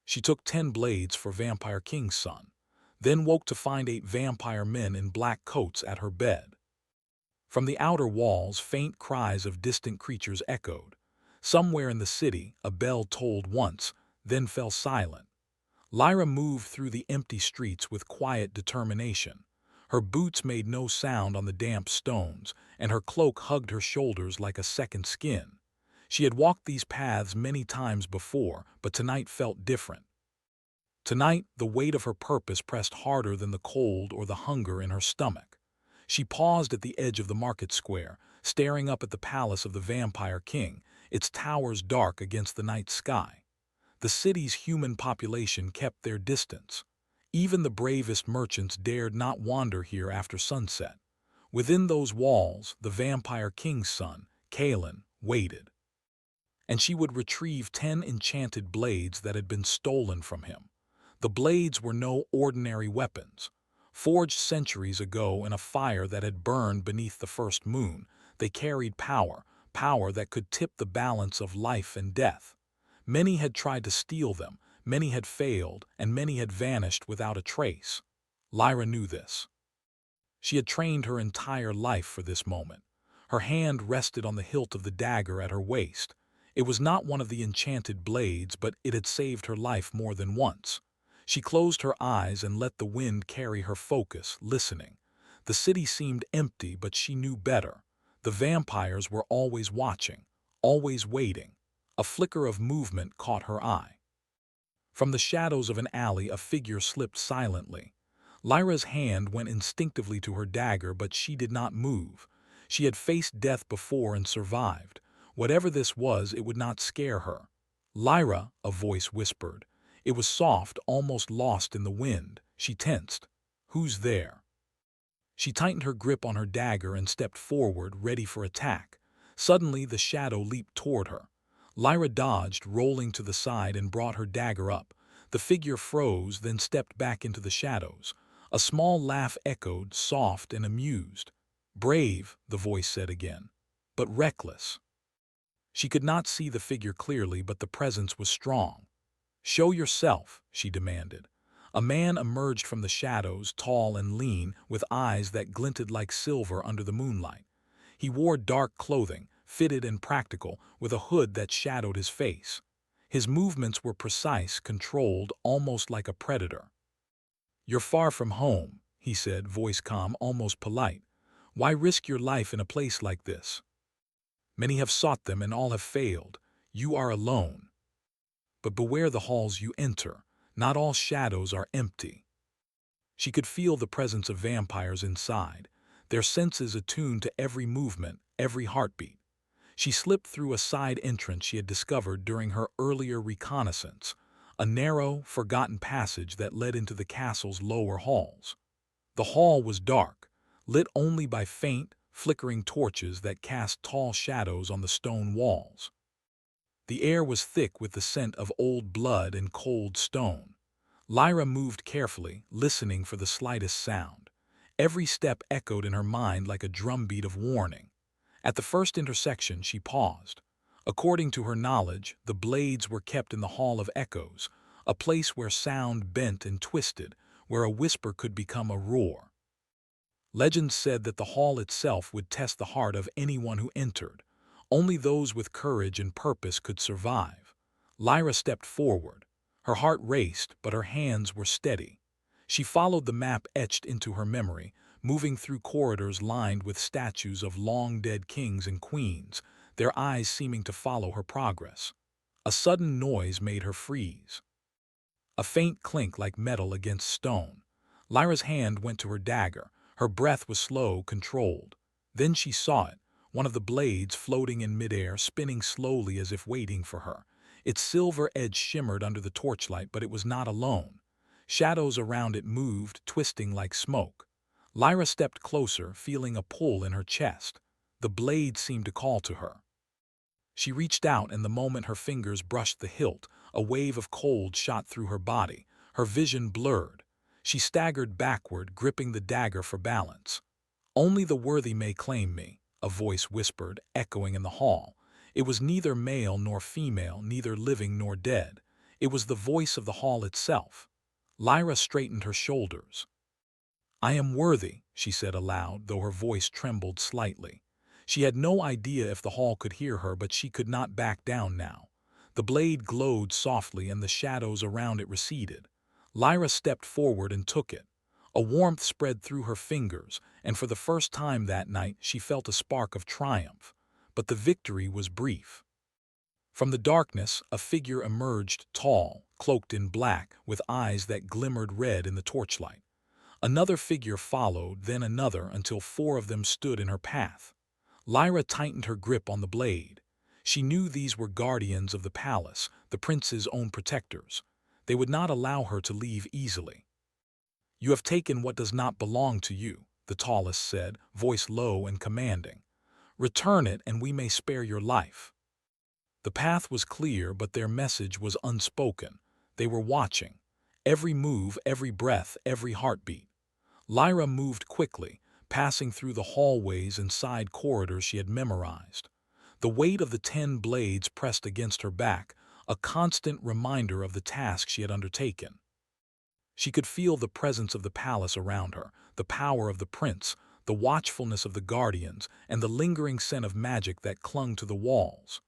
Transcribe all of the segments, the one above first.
She took 10 blades for Vampire King's son, then woke to find 8 vampire men in black coats at her bed. From the outer walls, faint cries of distant creatures echoed. Somewhere in the city, a bell tolled once, then fell silent. Lyra moved through the empty streets with quiet determination. Her boots made no sound on the damp stones, and her cloak hugged her shoulders like a second skin. She had walked these paths many times before, but tonight felt different. Tonight, the weight of her purpose pressed harder than the cold or the hunger in her stomach. She paused at the edge of the market square, staring up at the palace of the Vampire King, its towers dark against the night sky. The city's human population kept their distance. Even the bravest merchants dared not wander here after sunset. Within those walls, the Vampire King's son, Kalen, waited. And she would retrieve 10 enchanted blades that had been stolen from him. The blades were no ordinary weapons. Forged centuries ago in a fire that had burned beneath the first moon, they carried power, power that could tip the balance of life and death. Many had tried to steal them, many had failed, and many had vanished without a trace. Lyra knew this. She had trained her entire life for this moment. Her hand rested on the hilt of the dagger at her waist. It was not one of the enchanted blades, but it had saved her life more than once. She closed her eyes and let the wind carry her focus, listening. The city seemed empty, but she knew better. The vampires were always watching, always waiting. A flicker of movement caught her eye. From the shadows of an alley, a figure slipped silently. Lyra's hand went instinctively to her dagger, but she did not move. She had faced death before and survived. Whatever this was, it would not scare her. "Lyra," a voice whispered. It was soft, almost lost in the wind. She tensed. "Who's there?" She tightened her grip on her dagger and stepped forward, ready for attack. Suddenly, the shadow leaped toward her. Lyra dodged, rolling to the side, and brought her dagger up. The figure froze, then stepped back into the shadows. A small laugh echoed, soft and amused. "Brave," the voice said again, "but reckless." She could not see the figure clearly, but the presence was strong. "Show yourself," she demanded. A man emerged from the shadows, tall and lean, with eyes that glinted like silver under the moonlight. He wore dark clothing, fitted and practical, with a hood that shadowed his face. His movements were precise, controlled, almost like a predator. "You're far from home," he said, voice calm, almost polite. "Why risk your life in a place like this? Many have sought them and all have failed. You are alone. But beware the halls you enter. Not all shadows are empty." She could feel the presence of vampires inside, their senses attuned to every movement, every heartbeat. She slipped through a side entrance she had discovered during her earlier reconnaissance, a narrow, forgotten passage that led into the castle's lower halls. The hall was dark, lit only by faint, flickering torches that cast tall shadows on the stone walls. The air was thick with the scent of old blood and cold stone. Lyra moved carefully, listening for the slightest sound. Every step echoed in her mind like a drumbeat of warning. At the first intersection, she paused. According to her knowledge, the blades were kept in the Hall of Echoes, a place where sound bent and twisted, where a whisper could become a roar. Legend said that the hall itself would test the heart of anyone who entered. Only those with courage and purpose could survive. Lyra stepped forward. Her heart raced, but her hands were steady. She followed the map etched into her memory, moving through corridors lined with statues of long-dead kings and queens, their eyes seeming to follow her progress. A sudden noise made her freeze. A faint clink like metal against stone. Lyra's hand went to her dagger. Her breath was slow, controlled. Then she saw it, one of the blades floating in midair, spinning slowly as if waiting for her. Its silver edge shimmered under the torchlight, but it was not alone. Shadows around it moved, twisting like smoke. Lyra stepped closer, feeling a pull in her chest. The blade seemed to call to her. She reached out, and the moment her fingers brushed the hilt, a wave of cold shot through her body. Her vision blurred. She staggered backward, gripping the dagger for balance. "Only the worthy may claim me," a voice whispered, echoing in the hall. It was neither male nor female, neither living nor dead. It was the voice of the hall itself. Lyra straightened her shoulders. "I am worthy," she said aloud, though her voice trembled slightly. She had no idea if the hall could hear her, but she could not back down now. The blade glowed softly and the shadows around it receded. Lyra stepped forward and took it. A warmth spread through her fingers, and for the first time that night she felt a spark of triumph. But the victory was brief. From the darkness, a figure emerged, tall, cloaked in black, with eyes that glimmered red in the torchlight. Another figure followed, then another, until 4 of them stood in her path. Lyra tightened her grip on the blade. She knew these were guardians of the palace, the prince's own protectors. They would not allow her to leave easily. "You have taken what does not belong to you," the tallest said, voice low and commanding. "Return it and we may spare your life." The path was clear, but their message was unspoken. They were watching. Every move, every breath, every heartbeat. Lyra moved quickly, passing through the hallways and side corridors she had memorized. The weight of the 10 blades pressed against her back, a constant reminder of the task she had undertaken. She could feel the presence of the palace around her, the power of the prince, the watchfulness of the guardians, and the lingering scent of magic that clung to the walls.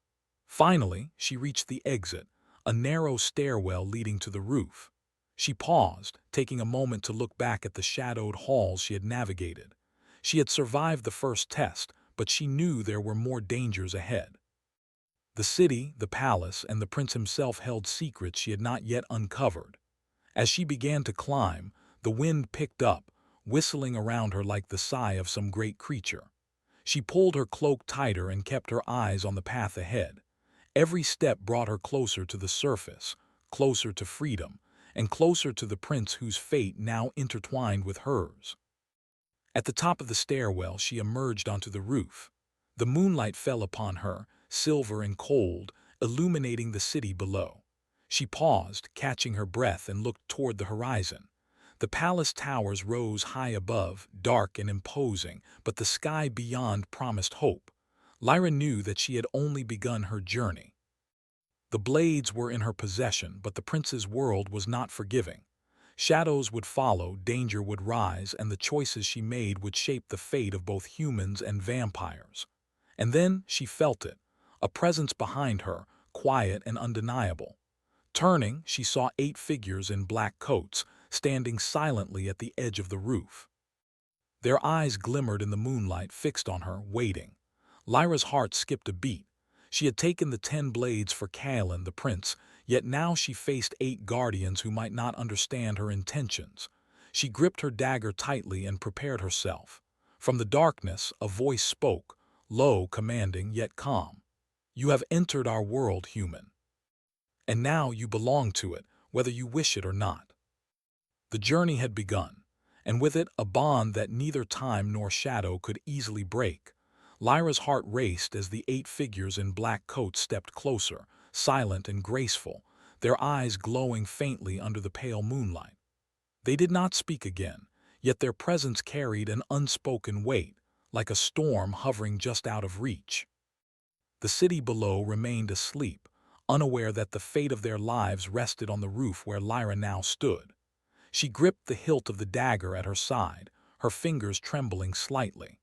Finally, she reached the exit, a narrow stairwell leading to the roof. She paused, taking a moment to look back at the shadowed halls she had navigated. She had survived the first test, but she knew there were more dangers ahead. The city, the palace, and the prince himself held secrets she had not yet uncovered. As she began to climb, the wind picked up, whistling around her like the sigh of some great creature. She pulled her cloak tighter and kept her eyes on the path ahead. Every step brought her closer to the surface, closer to freedom, and closer to the prince whose fate now intertwined with hers. At the top of the stairwell, she emerged onto the roof. The moonlight fell upon her, silver and cold, illuminating the city below. She paused, catching her breath, and looked toward the horizon. The palace towers rose high above, dark and imposing, but the sky beyond promised hope. Lyra knew that she had only begun her journey. The blades were in her possession, but the prince's world was not forgiving. Shadows would follow, danger would rise, and the choices she made would shape the fate of both humans and vampires. And then she felt it, a presence behind her, quiet and undeniable. Turning, she saw 8 figures in black coats, standing silently at the edge of the roof. Their eyes glimmered in the moonlight, fixed on her, waiting. Lyra's heart skipped a beat. She had taken the 10 blades for Kaelin, the prince, yet now she faced 8 guardians who might not understand her intentions. She gripped her dagger tightly and prepared herself. From the darkness, a voice spoke, low, commanding, yet calm. "You have entered our world, human. And now you belong to it, whether you wish it or not." The journey had begun, and with it a bond that neither time nor shadow could easily break. Lyra's heart raced as the 8 figures in black coats stepped closer, silent and graceful, their eyes glowing faintly under the pale moonlight. They did not speak again, yet their presence carried an unspoken weight, like a storm hovering just out of reach. The city below remained asleep, unaware that the fate of their lives rested on the roof where Lyra now stood. She gripped the hilt of the dagger at her side, her fingers trembling slightly.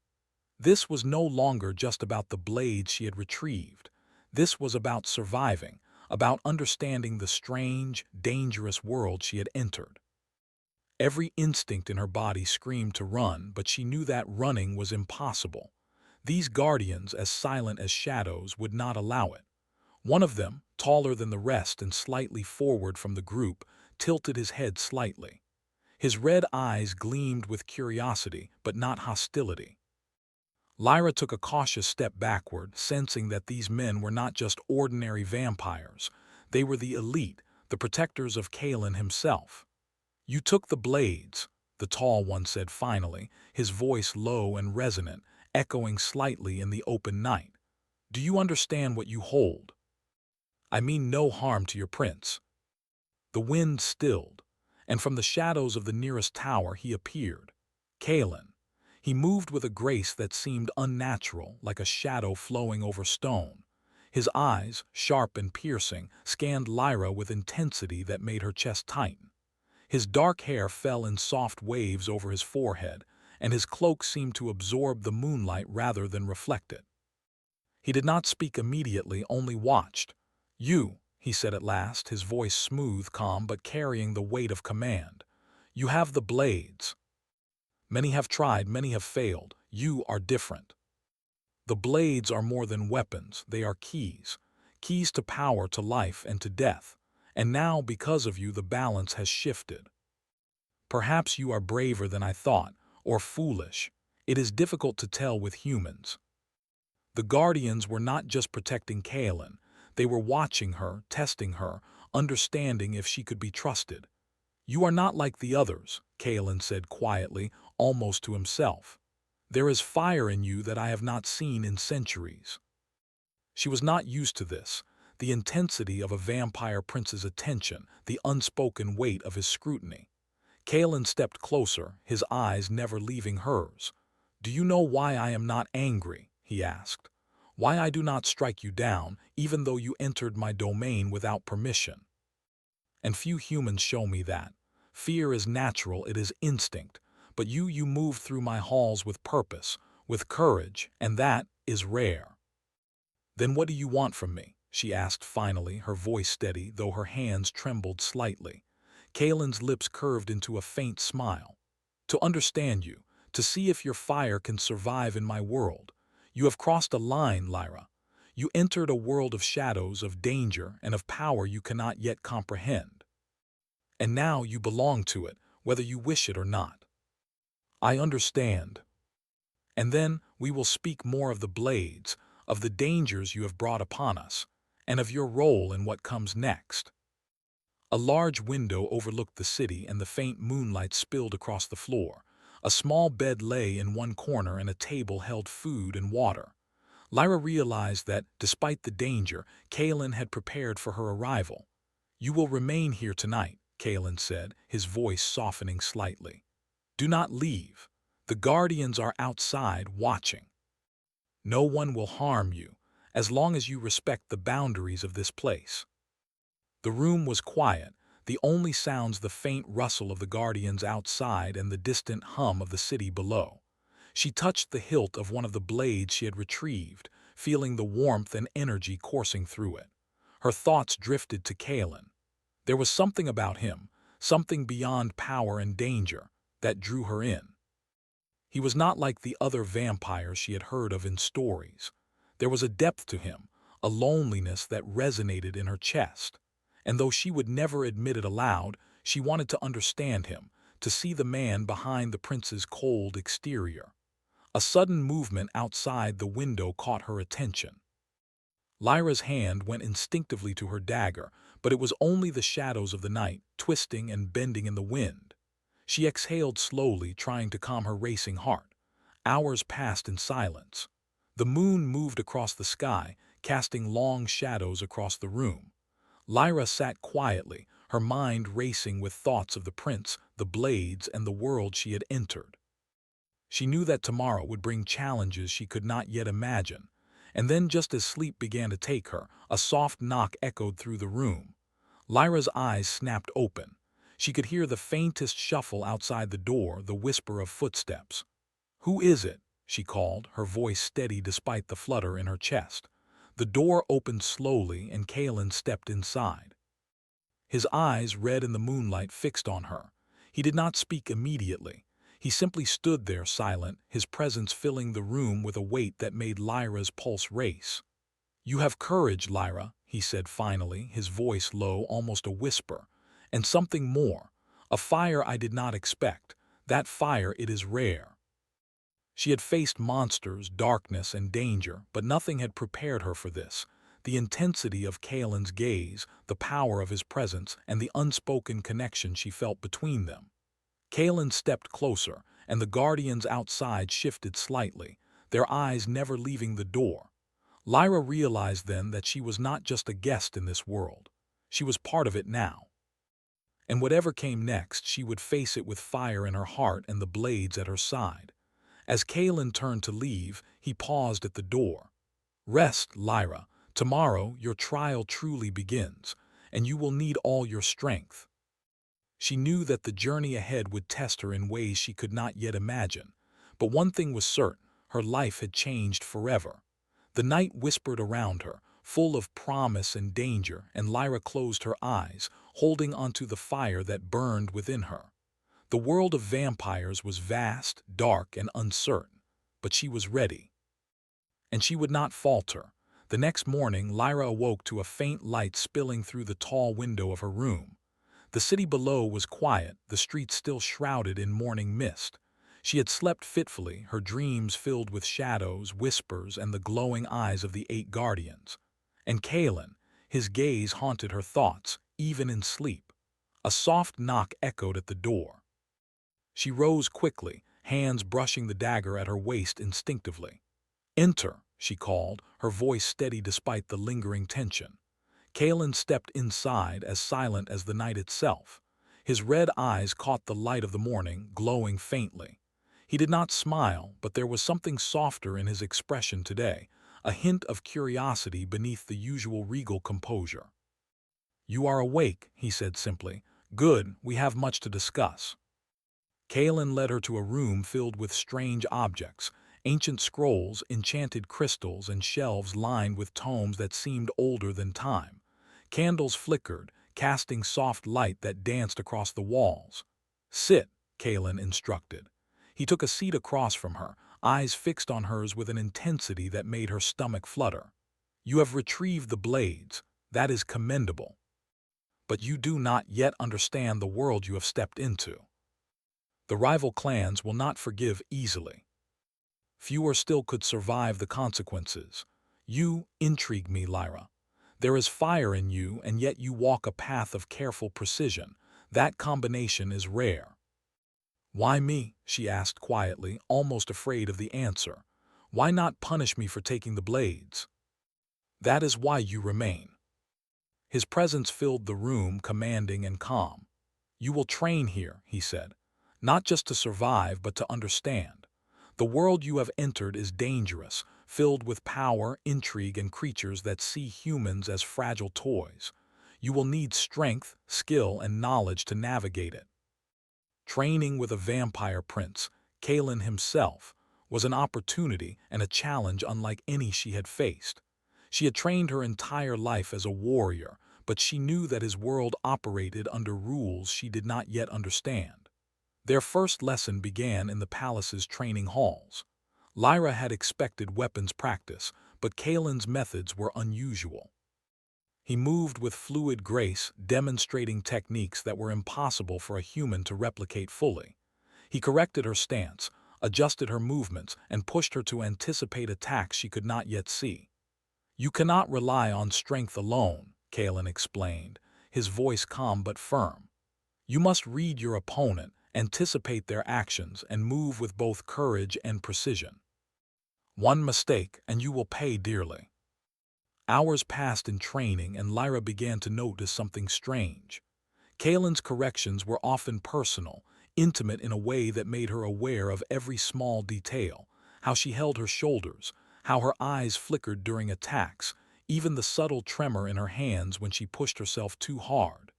This was no longer just about the blades she had retrieved. This was about surviving, about understanding the strange, dangerous world she had entered. Every instinct in her body screamed to run, but she knew that running was impossible. These guardians, as silent as shadows, would not allow it. One of them, taller than the rest and slightly forward from the group, tilted his head slightly. His red eyes gleamed with curiosity, but not hostility. Lyra took a cautious step backward, sensing that these men were not just ordinary vampires. They were the elite, the protectors of Kaelin himself. "You took the blades," the tall one said finally, his voice low and resonant, echoing slightly in the open night. "Do you understand what you hold? I mean no harm to your prince." The wind stilled, and from the shadows of the nearest tower he appeared. Kaelin. He moved with a grace that seemed unnatural, like a shadow flowing over stone. His eyes, sharp and piercing, scanned Lyra with intensity that made her chest tighten. His dark hair fell in soft waves over his forehead, and his cloak seemed to absorb the moonlight rather than reflect it. He did not speak immediately, only watched. "You," he said at last, his voice smooth, calm, but carrying the weight of command. "You have the blades. Many have tried, many have failed. You are different. The blades are more than weapons, they are keys. Keys to power, to life, and to death. And now, because of you, the balance has shifted. Perhaps you are braver than I thought, or foolish. It is difficult to tell with humans." The Guardians were not just protecting Kaelin. They were watching her, testing her, understanding if she could be trusted. "You are not like the others," Kaelin said quietly, almost to himself. "There is fire in you that I have not seen in centuries." She was not used to this, the intensity of a vampire prince's attention, the unspoken weight of his scrutiny. Kaelin stepped closer, his eyes never leaving hers. "Do you know why I am not angry?" he asked. "Why I do not strike you down, even though you entered my domain without permission? And few humans show me that. Fear is natural, it is instinct. But you move through my halls with purpose, with courage, and that is rare." "Then what do you want from me?" she asked finally, her voice steady, though her hands trembled slightly. Kaelin's lips curved into a faint smile. "To understand you, to see if your fire can survive in my world. You have crossed a line, Lyra. You entered a world of shadows, of danger, and of power you cannot yet comprehend. And now you belong to it, whether you wish it or not. I understand. And then we will speak more of the blades, of the dangers you have brought upon us, and of your role in what comes next." A large window overlooked the city, and the faint moonlight spilled across the floor. A small bed lay in one corner, and a table held food and water. Lyra realized that, despite the danger, Kaelin had prepared for her arrival. "You will remain here tonight," Kaelin said, his voice softening slightly. "Do not leave. The Guardians are outside, watching. No one will harm you, as long as you respect the boundaries of this place." The room was quiet, the only sounds the faint rustle of the Guardians outside and the distant hum of the city below. She touched the hilt of one of the blades she had retrieved, feeling the warmth and energy coursing through it. Her thoughts drifted to Kaelin. There was something about him, something beyond power and danger, that drew her in. He was not like the other vampires she had heard of in stories. There was a depth to him, a loneliness that resonated in her chest. And though she would never admit it aloud, she wanted to understand him, to see the man behind the prince's cold exterior. A sudden movement outside the window caught her attention. Lyra's hand went instinctively to her dagger, but it was only the shadows of the night, twisting and bending in the wind. She exhaled slowly, trying to calm her racing heart. Hours passed in silence. The moon moved across the sky, casting long shadows across the room. Lyra sat quietly, her mind racing with thoughts of the prince, the blades, and the world she had entered. She knew that tomorrow would bring challenges she could not yet imagine. And then, just as sleep began to take her, a soft knock echoed through the room. Lyra's eyes snapped open. She could hear the faintest shuffle outside the door, the whisper of footsteps. "Who is it?" she called, her voice steady despite the flutter in her chest. The door opened slowly, and Kaelin stepped inside. His eyes, red in the moonlight, fixed on her. He did not speak immediately. He simply stood there silent, his presence filling the room with a weight that made Lyra's pulse race. "You have courage, Lyra," he said finally, his voice low, almost a whisper. "And something more. A fire I did not expect. That fire, it is rare." She had faced monsters, darkness, and danger, but nothing had prepared her for this. The intensity of Kaelin's gaze, the power of his presence, and the unspoken connection she felt between them. Kaelin stepped closer, and the Guardians outside shifted slightly, their eyes never leaving the door. Lyra realized then that she was not just a guest in this world. She was part of it now. And whatever came next, she would face it with fire in her heart and the blades at her side. As Kaelin turned to leave, he paused at the door. "Rest, Lyra. Tomorrow, your trial truly begins, and you will need all your strength. She knew that the journey ahead would test her in ways she could not yet imagine. But one thing was certain, her life had changed forever. The night whispered around her, full of promise and danger, and Lyra closed her eyes, holding onto the fire that burned within her. The world of vampires was vast, dark, and uncertain, but she was ready. And she would not falter. The next morning, Lyra awoke to a faint light spilling through the tall window of her room. The city below was quiet, the streets still shrouded in morning mist. She had slept fitfully, her dreams filled with shadows, whispers, and the glowing eyes of the 8 guardians. And Kalen, his gaze haunted her thoughts, even in sleep. A soft knock echoed at the door. She rose quickly, hands brushing the dagger at her waist instinctively. "Enter," she called, her voice steady despite the lingering tension. Kalen stepped inside, as silent as the night itself. His red eyes caught the light of the morning, glowing faintly. He did not smile, but there was something softer in his expression today, a hint of curiosity beneath the usual regal composure. "You are awake," he said simply. "Good, we have much to discuss." Kalen led her to a room filled with strange objects, ancient scrolls, enchanted crystals, and shelves lined with tomes that seemed older than time. Candles flickered, casting soft light that danced across the walls. "Sit," Kalen instructed. He took a seat across from her, eyes fixed on hers with an intensity that made her stomach flutter. "You have retrieved the blades. That is commendable. But you do not yet understand the world you have stepped into. The rival clans will not forgive easily. Fewer still could survive the consequences. You intrigue me, Lyra. There is fire in you, and yet you walk a path of careful precision. That combination is rare." "Why me?" she asked quietly, almost afraid of the answer. "Why not punish me for taking the blades?" "That is why you remain." His presence filled the room, commanding and calm. "You will train here," he said, "not just to survive, but to understand. The world you have entered is dangerous, filled with power, intrigue, and creatures that see humans as fragile toys. You will need strength, skill, and knowledge to navigate it." Training with a vampire prince, Kalen himself, was an opportunity and a challenge unlike any she had faced. She had trained her entire life as a warrior, but she knew that his world operated under rules she did not yet understand. Their first lesson began in the palace's training halls. Lyra had expected weapons practice, but Kalen's methods were unusual. He moved with fluid grace, demonstrating techniques that were impossible for a human to replicate fully. He corrected her stance, adjusted her movements, and pushed her to anticipate attacks she could not yet see. "You cannot rely on strength alone," Kalen explained, his voice calm but firm. "You must read your opponent, anticipate their actions, and move with both courage and precision. One mistake, and you will pay dearly." Hours passed in training, and Lyra began to notice something strange. Kalen's corrections were often personal, intimate in a way that made her aware of every small detail, how she held her shoulders, how her eyes flickered during attacks, even the subtle tremor in her hands when she pushed herself too hard.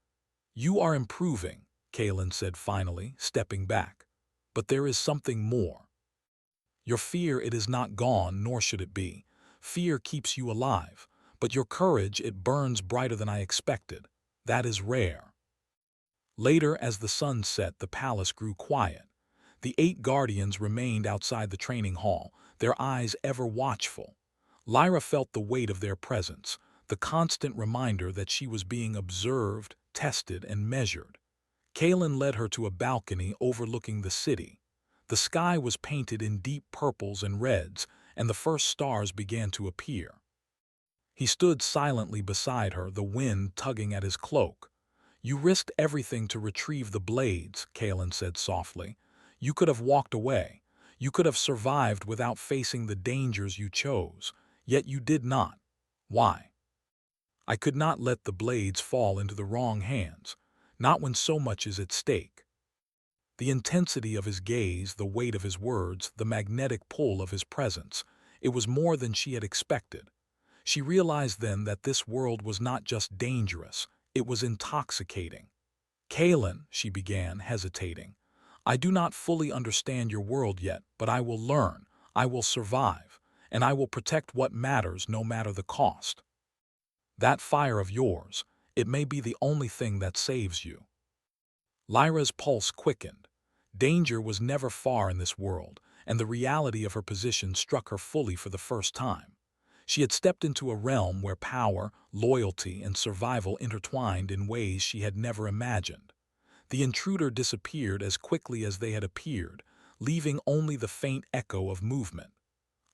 "You are improving," Kalen said finally, stepping back. "But there is something more. Your fear, it is not gone, nor should it be. Fear keeps you alive, but your courage, it burns brighter than I expected. That is rare." Later, as the sun set, the palace grew quiet. The 8 guardians remained outside the training hall, their eyes ever watchful. Lyra felt the weight of their presence, the constant reminder that she was being observed, tested, and measured. Kalen led her to a balcony overlooking the city. The sky was painted in deep purples and reds, and the first stars began to appear. He stood silently beside her, the wind tugging at his cloak. "You risked everything to retrieve the blades," Kalen said softly. "You could have walked away. You could have survived without facing the dangers you chose. Yet you did not. Why?" "I could not let the blades fall into the wrong hands, not when so much is at stake." The intensity of his gaze, the weight of his words, the magnetic pull of his presence, it was more than she had expected. She realized then that this world was not just dangerous, it was intoxicating. "Kalen," she began, hesitating, "I do not fully understand your world yet, but I will learn, I will survive, and I will protect what matters no matter the cost. That fire of yours, it may be the only thing that saves you." Lyra's pulse quickened. Danger was never far in this world, and the reality of her position struck her fully for the first time. She had stepped into a realm where power, loyalty, and survival intertwined in ways she had never imagined. The intruder disappeared as quickly as they had appeared, leaving only the faint echo of movement.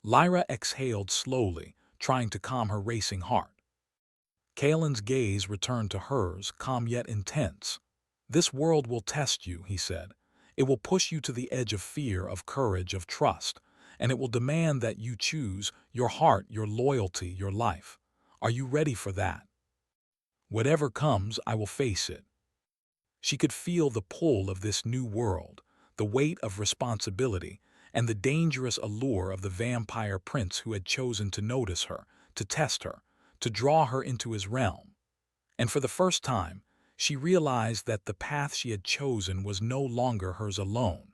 Lyra exhaled slowly, trying to calm her racing heart. Kalen's gaze returned to hers, calm yet intense. "This world will test you," he said. "It will push you to the edge of fear, of courage, of trust, and it will demand that you choose your heart, your loyalty, your life. Are you ready for that? Whatever comes, I will face it." She could feel the pull of this new world, the weight of responsibility, and the dangerous allure of the vampire prince who had chosen to notice her, to test her, to draw her into his realm. And for the first time, she realized that the path she had chosen was no longer hers alone.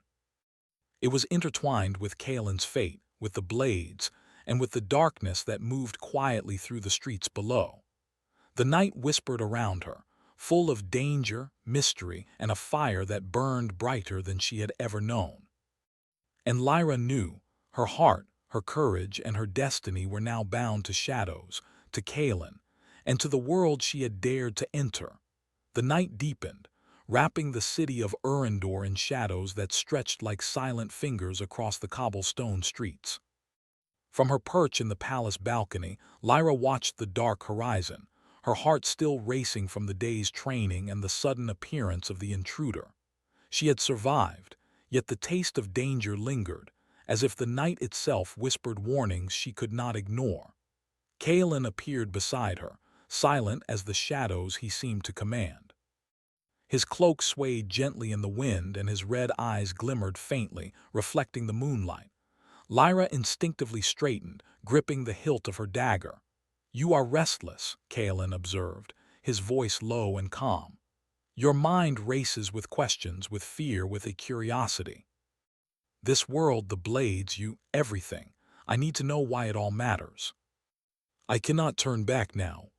It was intertwined with Kalen's fate, with the blades, and with the darkness that moved quietly through the streets below. The night whispered around her, full of danger, mystery, and a fire that burned brighter than she had ever known. And Lyra knew, her heart, her courage, and her destiny were now bound to shadows, to Kalen, and to the world she had dared to enter. The night deepened, wrapping the city of Urindor in shadows that stretched like silent fingers across the cobblestone streets. From her perch in the palace balcony, Lyra watched the dark horizon, her heart still racing from the day's training and the sudden appearance of the intruder. She had survived, yet the taste of danger lingered, as if the night itself whispered warnings she could not ignore. Kalen appeared beside her, silent as the shadows he seemed to command. His cloak swayed gently in the wind and his red eyes glimmered faintly, reflecting the moonlight. Lyra instinctively straightened, gripping the hilt of her dagger. "You are restless," Kalen observed, his voice low and calm. "Your mind races with questions, with fear, with a curiosity. This world, the blades, everything. I need to know why it all matters. I cannot turn back now.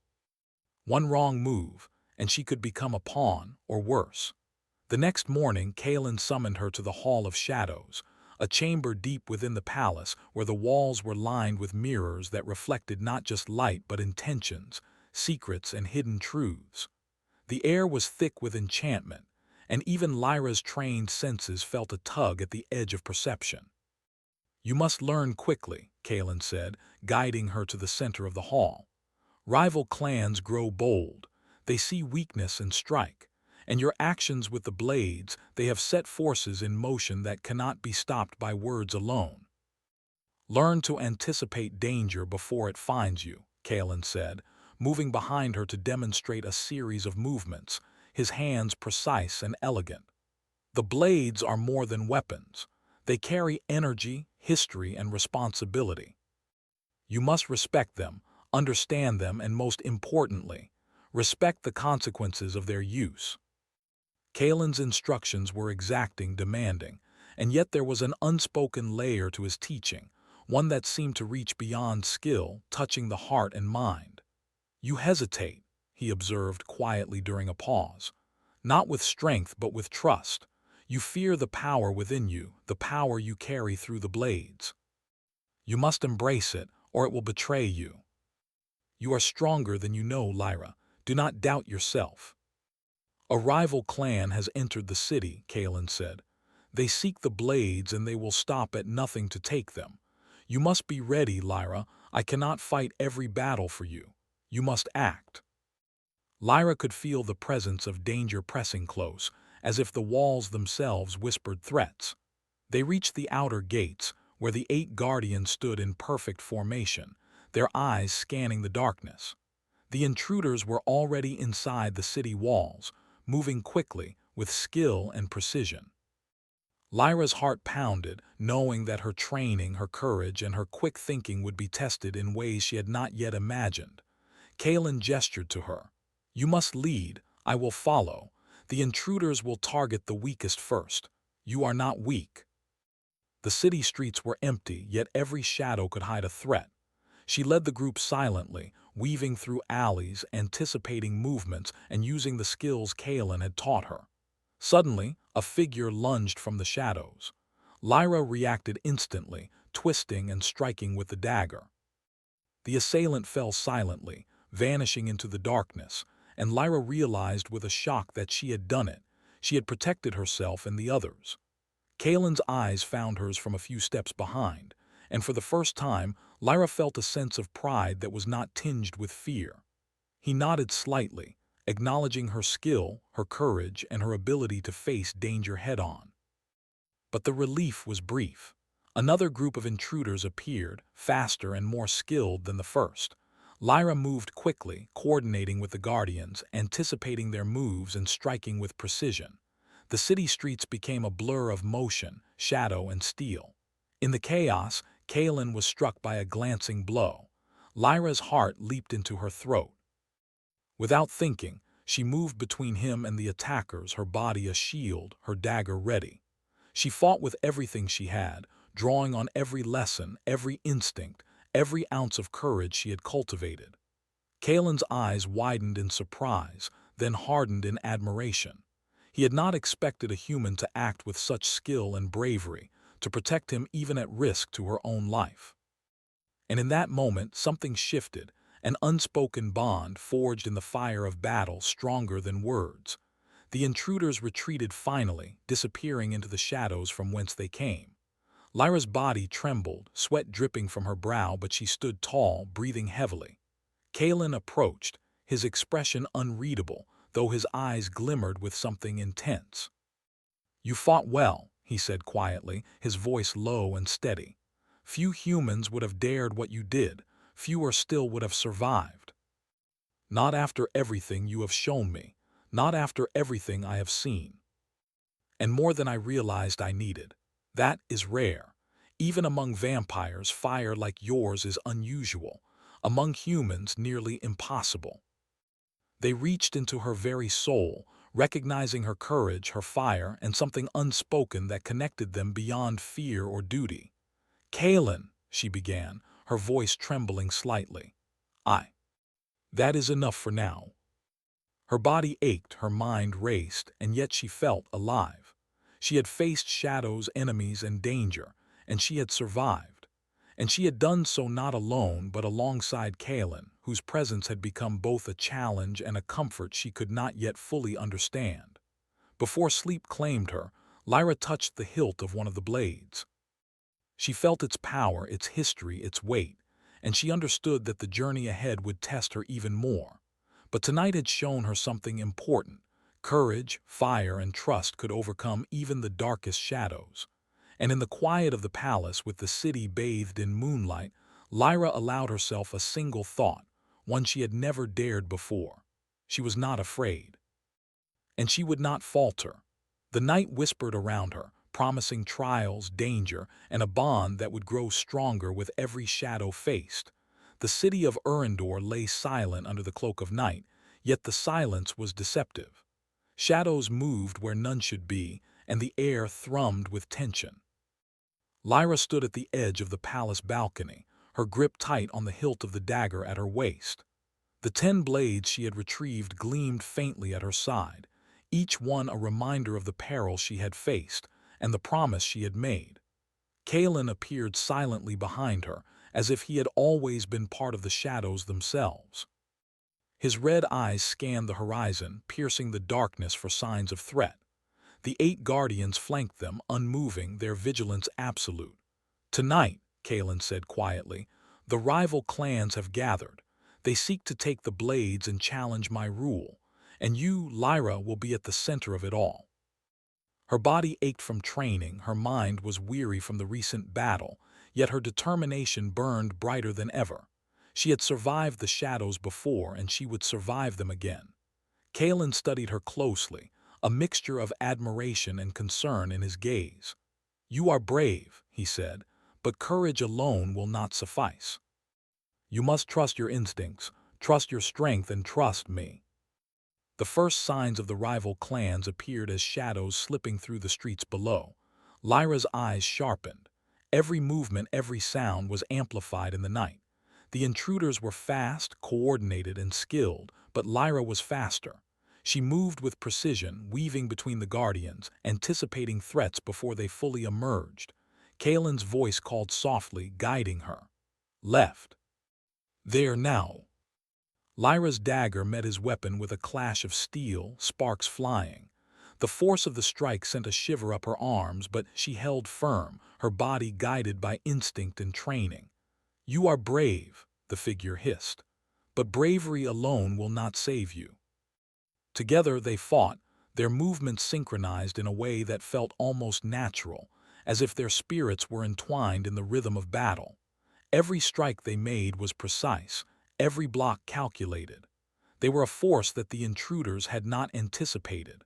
One wrong move, and she could become a pawn, or worse." The next morning, Kalen summoned her to the Hall of Shadows, a chamber deep within the palace where the walls were lined with mirrors that reflected not just light but intentions, secrets, and hidden truths. The air was thick with enchantment, and even Lyra's trained senses felt a tug at the edge of perception. "You must learn quickly," Kalen said, guiding her to the center of the hall. "Rival clans grow bold. They see weakness and strike. And your actions with the blades, they have set forces in motion that cannot be stopped by words alone. Learn to anticipate danger before it finds you," Kalen said, moving behind her to demonstrate a series of movements, his hands precise and elegant. "The blades are more than weapons. They carry energy, history, and responsibility. You must respect them, understand them, and most importantly, respect the consequences of their use." Kalen's instructions were exacting, demanding, and yet there was an unspoken layer to his teaching, one that seemed to reach beyond skill, touching the heart and mind. "You hesitate," he observed quietly during a pause, "not with strength but with trust. You fear the power within you, the power you carry through the blades. You must embrace it, or it will betray you. You are stronger than you know, Lyra. Do not doubt yourself." "A rival clan has entered the city," Kalen said. "They seek the blades and they will stop at nothing to take them. You must be ready, Lyra. I cannot fight every battle for you. You must act." Lyra could feel the presence of danger pressing close, as if the walls themselves whispered threats. They reached the outer gates, where the 8 guardians stood in perfect formation, their eyes scanning the darkness. The intruders were already inside the city walls, moving quickly, with skill and precision. Lyra's heart pounded, knowing that her training, her courage, and her quick thinking would be tested in ways she had not yet imagined. Kalen gestured to her. "You must lead. I will follow. The intruders will target the weakest first. You are not weak." The city streets were empty, yet every shadow could hide a threat. She led the group silently, weaving through alleys, anticipating movements, and using the skills Kalen had taught her. Suddenly, a figure lunged from the shadows. Lyra reacted instantly, twisting and striking with the dagger. The assailant fell silently, vanishing into the darkness, and Lyra realized with a shock that she had done it. She had protected herself and the others. Kalen's eyes found hers from a few steps behind, and for the first time, Lyra felt a sense of pride that was not tinged with fear. He nodded slightly, acknowledging her skill, her courage, and her ability to face danger head-on. But the relief was brief. Another group of intruders appeared, faster and more skilled than the first. Lyra moved quickly, coordinating with the Guardians, anticipating their moves and striking with precision. The city streets became a blur of motion, shadow, and steel. In the chaos, Kalen was struck by a glancing blow. Lyra's heart leaped into her throat. Without thinking, she moved between him and the attackers, her body a shield, her dagger ready. She fought with everything she had, drawing on every lesson, every instinct, every ounce of courage she had cultivated. Kalen's eyes widened in surprise, then hardened in admiration. He had not expected a human to act with such skill and bravery, to protect him even at risk to her own life. And in that moment, something shifted, an unspoken bond forged in the fire of battle stronger than words. The intruders retreated finally, disappearing into the shadows from whence they came. Lyra's body trembled, sweat dripping from her brow, but she stood tall, breathing heavily. Kalen approached, his expression unreadable, though his eyes glimmered with something intense. "You fought well," he said quietly, his voice low and steady. "Few humans would have dared what you did, fewer still would have survived. Not after everything you have shown me, not after everything I have seen. And more than I realized I needed. That is rare. Even among vampires, fire like yours is unusual. Among humans, nearly impossible." They reached into her very soul, recognizing her courage, her fire, and something unspoken that connected them beyond fear or duty. "Kalen," she began, her voice trembling slightly. That is enough for now." Her body ached, her mind raced, and yet she felt alive. She had faced shadows, enemies, and danger, and she had survived. And she had done so not alone, but alongside Kalen, whose presence had become both a challenge and a comfort she could not yet fully understand. Before sleep claimed her, Lyra touched the hilt of one of the blades. She felt its power, its history, its weight, and she understood that the journey ahead would test her even more. But tonight had shown her something important. Courage, fire, and trust could overcome even the darkest shadows. And in the quiet of the palace, with the city bathed in moonlight, Lyra allowed herself a single thought, one she had never dared before. She was not afraid. And she would not falter. The night whispered around her, promising trials, danger, and a bond that would grow stronger with every shadow faced. The city of Urendor lay silent under the cloak of night, yet the silence was deceptive. Shadows moved where none should be, and the air thrummed with tension. Lyra stood at the edge of the palace balcony, her grip tight on the hilt of the dagger at her waist. The 10 blades she had retrieved gleamed faintly at her side, each one a reminder of the peril she had faced and the promise she had made. Kalen appeared silently behind her, as if he had always been part of the shadows themselves. His red eyes scanned the horizon, piercing the darkness for signs of threat. The 8 guardians flanked them, unmoving, their vigilance absolute. "Tonight," Kalen said quietly, "the rival clans have gathered. They seek to take the blades and challenge my rule, and you, Lyra, will be at the center of it all." Her body ached from training, her mind was weary from the recent battle, yet her determination burned brighter than ever. She had survived the shadows before, and she would survive them again. Kalen studied her closely, a mixture of admiration and concern in his gaze. You are brave, he said, but courage alone will not suffice. You must trust your instincts, trust your strength, and trust me. The first signs of the rival clans appeared as shadows slipping through the streets below. Lyra's eyes sharpened. Every movement, every sound was amplified in the night. The intruders were fast, coordinated, and skilled, but Lyra was faster. She moved with precision, weaving between the guardians, anticipating threats before they fully emerged. Kaelin's voice called softly, guiding her. Left. There now. Lyra's dagger met his weapon with a clash of steel, sparks flying. The force of the strike sent a shiver up her arms, but she held firm, her body guided by instinct and training. You are brave, the figure hissed, but bravery alone will not save you. Together they fought, their movements synchronized in a way that felt almost natural, as if their spirits were entwined in the rhythm of battle. Every strike they made was precise, every block calculated. They were a force that the intruders had not anticipated.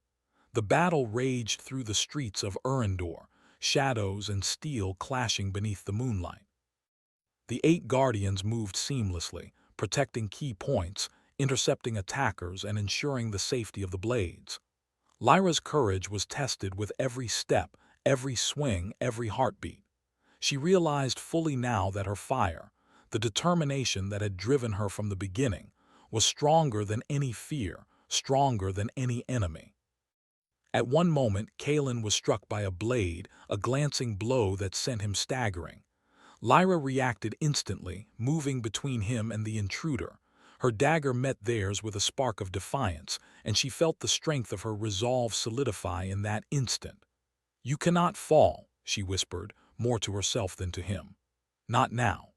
The battle raged through the streets of Urindor, shadows and steel clashing beneath the moonlight. The 8 guardians moved seamlessly, protecting key points, intercepting attackers, and ensuring the safety of the blades. Lyra's courage was tested with every step, every swing, every heartbeat. She realized fully now that her fire, the determination that had driven her from the beginning, was stronger than any fear, stronger than any enemy. At one moment, Kaelin was struck by a blade, a glancing blow that sent him staggering. Lyra reacted instantly, moving between him and the intruder. Her dagger met theirs with a spark of defiance, and she felt the strength of her resolve solidify in that instant. You cannot fall, she whispered, more to herself than to him. Not now.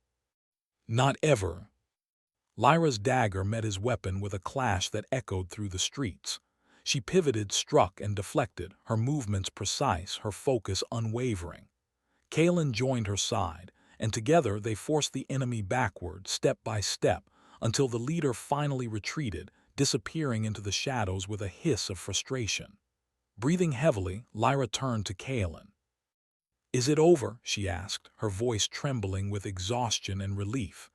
Not ever. Lyra's dagger met his weapon with a clash that echoed through the streets. She pivoted, struck, and deflected, her movements precise, her focus unwavering. Kaelin joined her side, and together they forced the enemy backward, step by step, until the leader finally retreated, disappearing into the shadows with a hiss of frustration. Breathing heavily, Lyra turned to Kaelin. Is it over? She asked, her voice trembling with exhaustion and relief.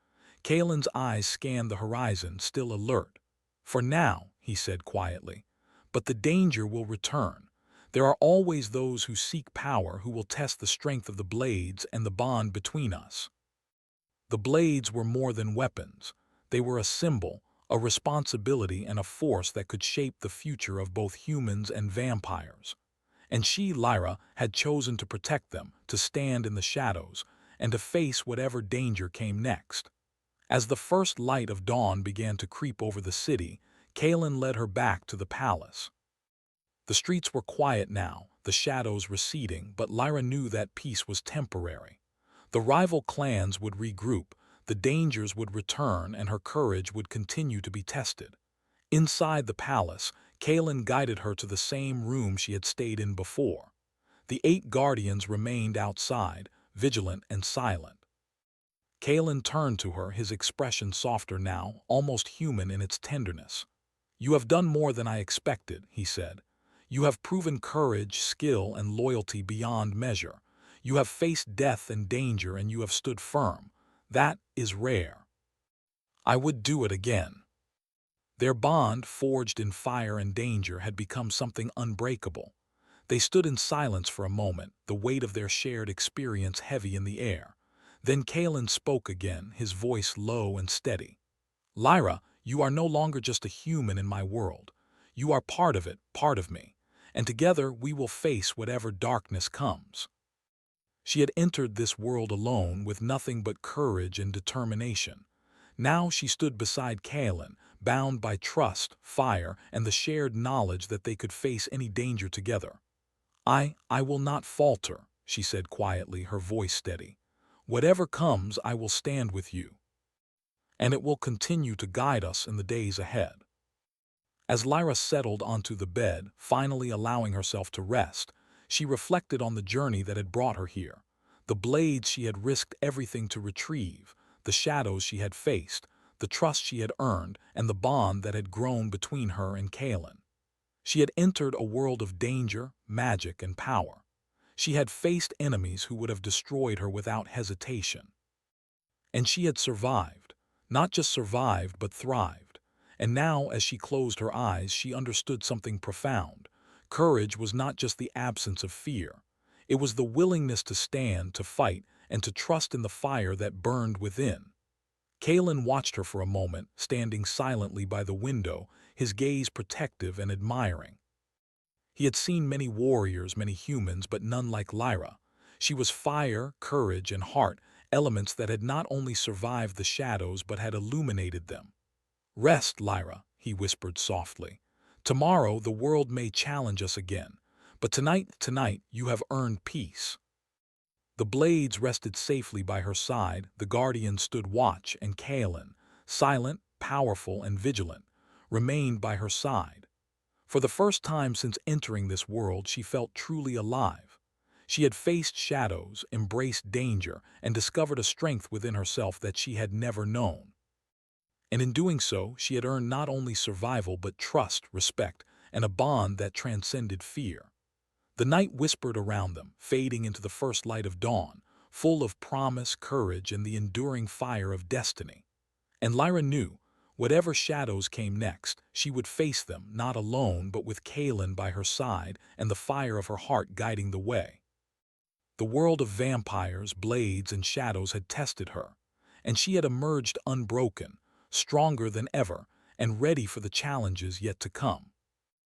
Kaelin's eyes scanned the horizon, still alert. For now, he said quietly, but the danger will return. There are always those who seek power, who will test the strength of the blades and the bond between us. The blades were more than weapons. They were a symbol, a responsibility, and a force that could shape the future of both humans and vampires. And she, Lyra, had chosen to protect them, to stand in the shadows, and to face whatever danger came next. As the first light of dawn began to creep over the city, Kaelin led her back to the palace. The streets were quiet now, the shadows receding, but Lyra knew that peace was temporary. The rival clans would regroup, the dangers would return, and her courage would continue to be tested. Inside the palace, Kaelin guided her to the same room she had stayed in before. The 8 guardians remained outside, vigilant and silent. Kaelin turned to her, his expression softer now, almost human in its tenderness. You have done more than I expected, he said. You have proven courage, skill, and loyalty beyond measure. You have faced death and danger, and you have stood firm. That is rare. I would do it again. Their bond, forged in fire and danger, had become something unbreakable. They stood in silence for a moment, the weight of their shared experience heavy in the air. Then Kaelin spoke again, his voice low and steady. Lyra, you are no longer just a human in my world. You are part of it, part of me, and together we will face whatever darkness comes. She had entered this world alone, with nothing but courage and determination. Now she stood beside Kaelin, bound by trust, fire, and the shared knowledge that they could face any danger together. I will not falter, she said quietly, her voice steady. Whatever comes, I will stand with you. And it will continue to guide us in the days ahead. As Lyra settled onto the bed, finally allowing herself to rest, she reflected on the journey that had brought her here, the blades she had risked everything to retrieve, the shadows she had faced, the trust she had earned, and the bond that had grown between her and Kaelin. She had entered a world of danger, magic, and power. She had faced enemies who would have destroyed her without hesitation. And she had survived. Not just survived, but thrived. And now, as she closed her eyes, she understood something profound. Courage was not just the absence of fear. It was the willingness to stand, to fight, and to trust in the fire that burned within. Kalen watched her for a moment, standing silently by the window, his gaze protective and admiring. He had seen many warriors, many humans, but none like Lyra. She was fire, courage, and heart, elements that had not only survived the shadows but had illuminated them. "Rest, Lyra," he whispered softly. "Tomorrow the world may challenge us again, but tonight you have earned peace." The blades rested safely by her side, the guardian stood watch, and Kaelin, silent, powerful, and vigilant, remained by her side. For the first time since entering this world, she felt truly alive. She had faced shadows, embraced danger, and discovered a strength within herself that she had never known. And in doing so, she had earned not only survival but trust, respect, and a bond that transcended fear. The night whispered around them, fading into the first light of dawn, full of promise, courage, and the enduring fire of destiny. And Lyra knew, whatever shadows came next, she would face them, not alone, but with Kaelin by her side and the fire of her heart guiding the way. The world of vampires, blades, and shadows had tested her, and she had emerged unbroken, stronger than ever, and ready for the challenges yet to come.